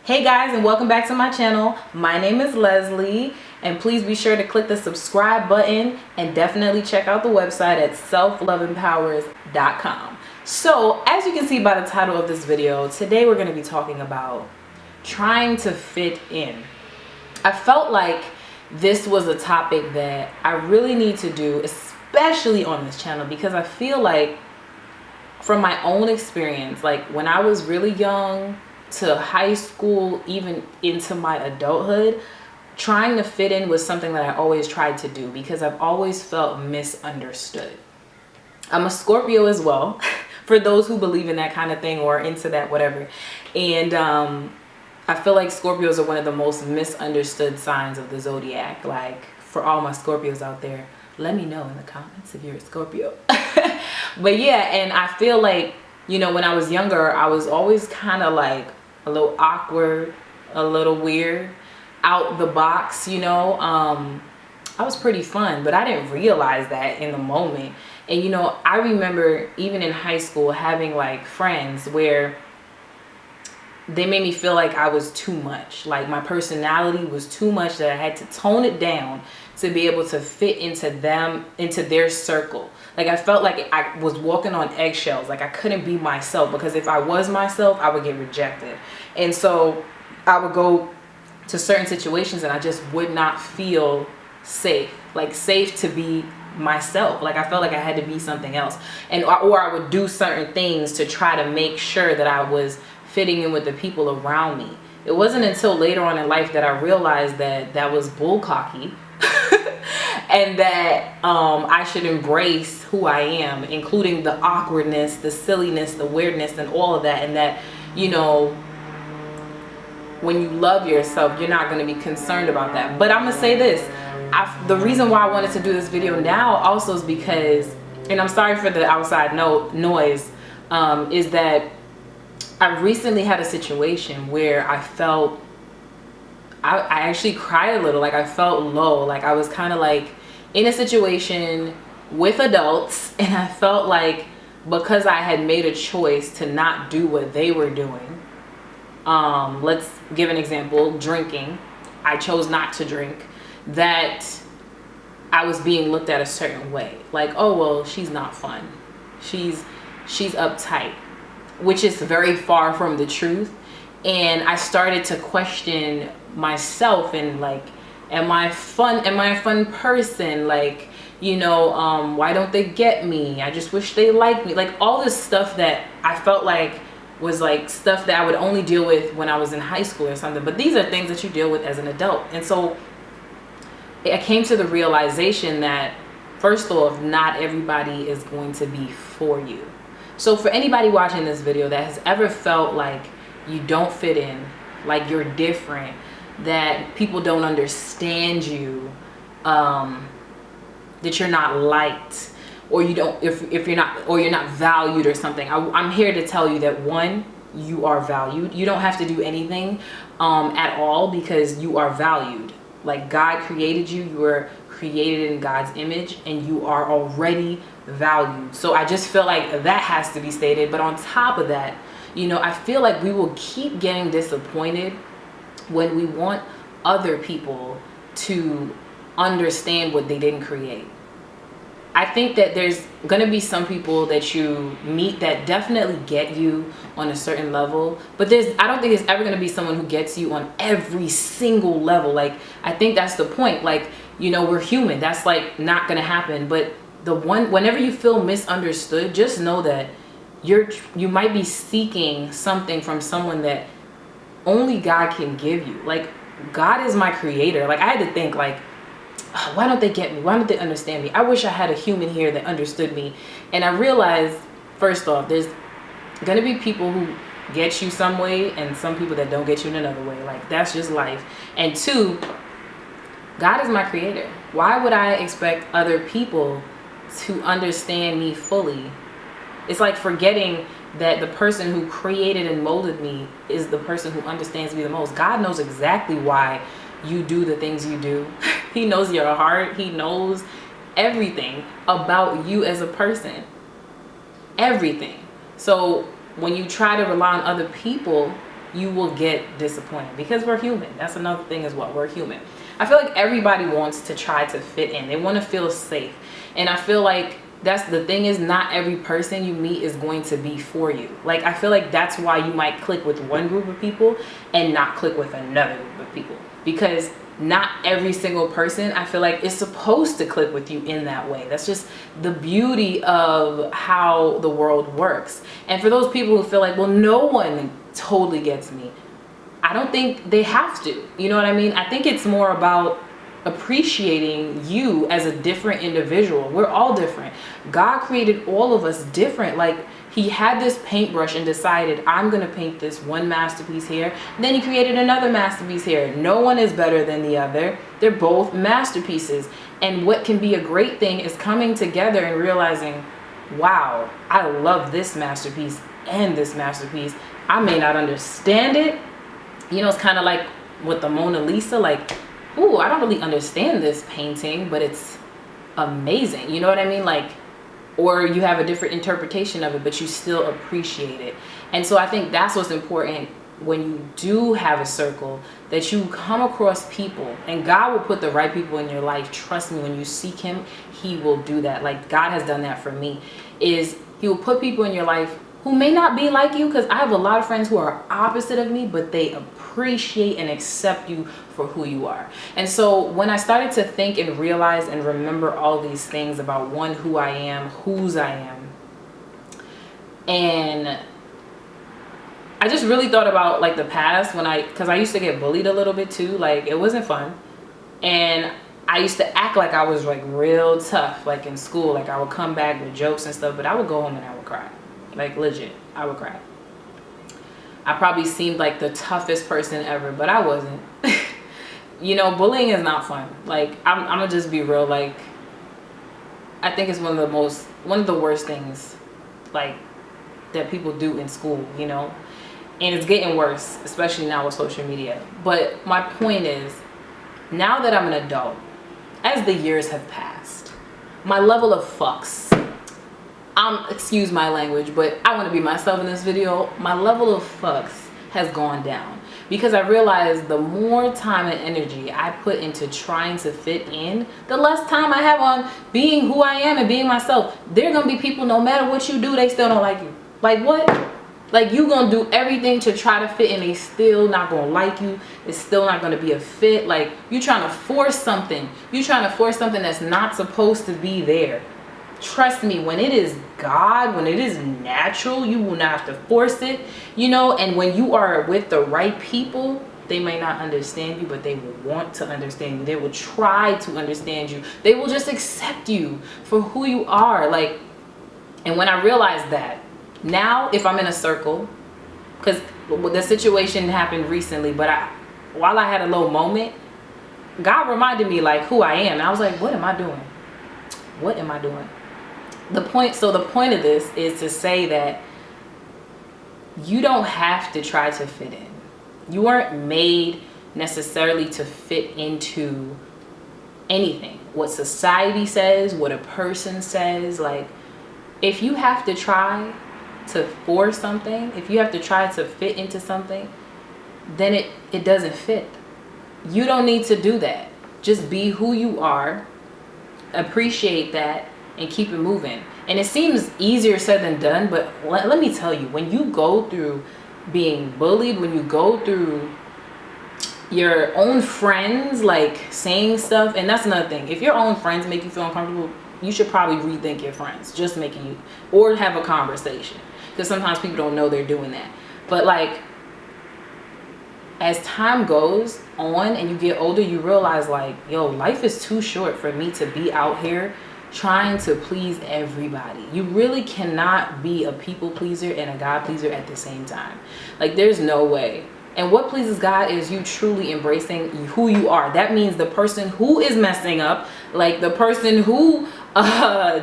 Hey guys, and welcome back to my channel. My name is Leslie, and please be sure to click the subscribe button and definitely check out the website at selfloveempowers.com. So as you can see by the title of this video, today we're going to be talking about trying to fit in. I felt like this was a topic that I really need to do, especially on this channel, because I feel like from my own experience, like when I was really young to high school, even into my adulthood, trying to fit in was something that I always tried to do because I've always felt misunderstood. I'm a Scorpio as well, for those who believe in that kind of thing or into that, whatever. And I feel like Scorpios are one of the most misunderstood signs of the zodiac. Like, for all my Scorpios out there, let me know in the comments if you're a Scorpio. But yeah, and I feel like, you know, when I was younger, I was always kind of like a little awkward, a little weird, out the box, you know. I was pretty fun, but I didn't realize that in the moment. And, you know, I remember even in high school having like friends where they made me feel like I was too much. Like my personality was too much that I had to tone it down to be able to fit into them, into their circle. Like I felt like I was walking on eggshells. Like I couldn't be myself, because if I was myself, I would get rejected. And so I would go to certain situations and I just would not feel safe. Like safe to be myself. Like I felt like I had to be something else. And or I would do certain things to try to make sure that I was fitting in with the people around me. It wasn't until later on in life that I realized that that was bullcocky and that I should embrace who I am, including the awkwardness, the silliness, the weirdness, and all of that. And that, you know, when you love yourself, you're not going to be concerned about that. But I'm going to say this. The reason why I wanted to do this video now also is because, and I'm sorry for the outside noise, is that I recently had a situation where I felt, I actually cried a little. Like I felt low. Like I was kind of like in a situation with adults, and I felt like because I had made a choice to not do what they were doing, let's give an example, drinking. I chose not to drink, that I was being looked at a certain way. Like, oh, well, she's not fun. She's uptight, which is very far from the truth. And I started to question myself and like, am I a fun person? Like, you know, why don't they get me? I just wish they liked me. Like all this stuff that I felt like was like stuff that I would only deal with when I was in high school or something. But these are things that you deal with as an adult. And so I came to the realization that, first off, not everybody is going to be for you. So for anybody watching this video that has ever felt like you don't fit in, like you're different, that people don't understand you, that you're not liked, or you don't, if you're not, or you're not valued or something, I'm here to tell you that, one, you are valued. You don't have to do anything at all, because you are valued. Like God created you. You were created in God's image, and you are already valued. So I just feel like that has to be stated. But on top of that, you know, I feel like we will keep getting disappointed when we want other people to understand what they didn't create. I think that there's going to be some people that you meet that definitely get you on a certain level, but I don't think there's ever going to be someone who gets you on every single level. Like, I think that's the point. Like, you know, we're human. That's like not going to happen. But whenever you feel misunderstood, just know that you might be seeking something from someone that only God can give you. Like, God is my creator. Like, I had to think, like, why don't they get me? Why don't they understand me? I wish I had a human here that understood me. And I realized, first off, there's gonna be people who get you some way and some people that don't get you in another way. Like, that's just life. And two, God is my creator. Why would I expect other people to understand me fully? It's like forgetting that the person who created and molded me is the person who understands me the most. God knows exactly why you do the things you do. He knows your heart. He knows everything about you as a person. Everything. So when you try to rely on other people you will get disappointed, because we're human. That's another thing as well. We're human. I feel like everybody wants to try to fit in. They want to feel safe. And I feel like that's the thing, is not every person you meet is going to be for you. Like, I feel like that's why you might click with one group of people and not click with another group of people, because not every single person, I feel like, is supposed to click with you in that way. That's just the beauty of how the world works. And for those people who feel like, well, no one totally gets me, I don't think they have to. You know what I mean? I think it's more about appreciating you as a different individual. We're all different. God created all of us different. Like, he had this paintbrush and decided, I'm going to paint this one masterpiece here. And then he created another masterpiece here. No one is better than the other. They're both masterpieces. And what can be a great thing is coming together and realizing, wow, I love this masterpiece and this masterpiece. I may not understand it. You know, it's kind of like with the Mona Lisa, like, ooh, I don't really understand this painting, but it's amazing. You know what I mean? Like, or you have a different interpretation of it, but you still appreciate it. And so I think that's what's important when you do have a circle, that you come across people, and God will put the right people in your life. Trust me, when you seek him, he will do that. Like, God has done that for me, is he will put people in your life who may not be like you, because I have a lot of friends who are opposite of me, but they appreciate and accept you for who you are. And so when I started to think and realize and remember all these things about, one, who I am, whose I am, and I just really thought about like the past, when because I used to get bullied a little bit too. Like, it wasn't fun. And I used to act like I was like real tough, like in school. Like, I would come back with jokes and stuff, but I would go home and I would cry. Like, legit, I would cry. I probably seemed like the toughest person ever, but I wasn't. You know, bullying is not fun. Like, I'm gonna just be real. Like, I think it's one of the worst things, like, that people do in school, you know? And it's getting worse, especially now with social media. But my point is, now that I'm an adult, as the years have passed, my level of fucks, excuse my language, but I want to be myself in this video, my level of fucks has gone down, because I realized the more time and energy I put into trying to fit in, the less time I have on being who I am and being myself. There are gonna be people, no matter what you do, they still don't like you. Like, what? Like, you gonna do everything to try to fit in, they still not gonna like you. It's still not gonna be a fit. Like, you trying to force something. You trying to force something that's not supposed to be there. Trust me, when it is God, when it is natural, you will not have to force it, you know. And when you are with the right people, they may not understand you, but they will want to understand you. They will try to understand you. They will just accept you for who you are. Like, and when I realized that, now if I'm in a circle, because the situation happened recently, but while I had a little moment, God reminded me like who I am. And I was like, what am I doing? What am I doing? The point of this is to say that you don't have to try to fit in. You weren't made necessarily to fit into anything. What society says, what a person says. Like, if you have to try to force something, if you have to try to fit into something, then it doesn't fit. You don't need to do that. Just be who you are, appreciate that, and keep it moving. And it seems easier said than done, but let me tell you, when you go through being bullied, when you go through your own friends like saying stuff, and that's another thing, if your own friends make you feel uncomfortable, you should probably rethink your friends, just making you, or have a conversation, because sometimes people don't know they're doing that. But like, as time goes on and you get older, you realize like, yo, life is too short for me to be out here trying to please everybody. You really cannot be a people pleaser and a God pleaser at the same time. Like, there's no way. And what pleases God is you truly embracing who you are. That means the person who is messing up, like the person who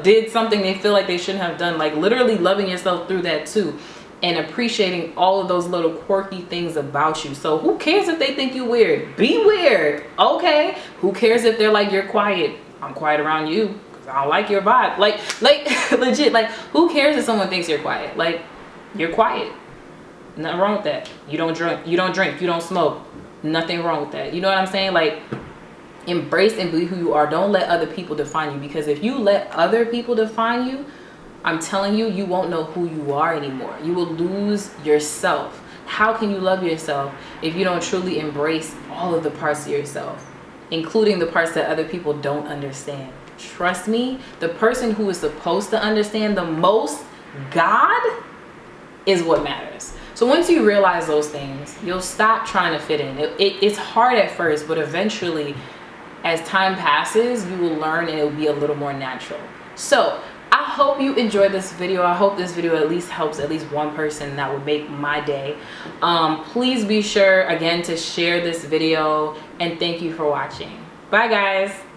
did something they feel like they shouldn't have done, like literally loving yourself through that too, and appreciating all of those little quirky things about you. So who cares if they think you weird? Be weird, okay? Who cares if they're like, you're quiet? I'm quiet around you. I don't like your vibe. Like legit, like, who cares if someone thinks you're quiet? Like, you're quiet. Nothing wrong with that. You don't drink, you don't smoke. Nothing wrong with that. You know what I'm saying? Like, embrace and be who you are. Don't let other people define you, because if you let other people define you, I'm telling you, you won't know who you are anymore. You will lose yourself. How can you love yourself if you don't truly embrace all of the parts of yourself, including the parts that other people don't understand? Trust me, the person who is supposed to understand the most, God, is what matters. So once you realize those things, you'll stop trying to fit in. It's hard at first, but eventually, as time passes, you will learn and it will be a little more natural. So I hope you enjoyed this video. I hope this video at least helps at least one person. That would make my day. Please be sure again to share this video, and thank you for watching. Bye guys.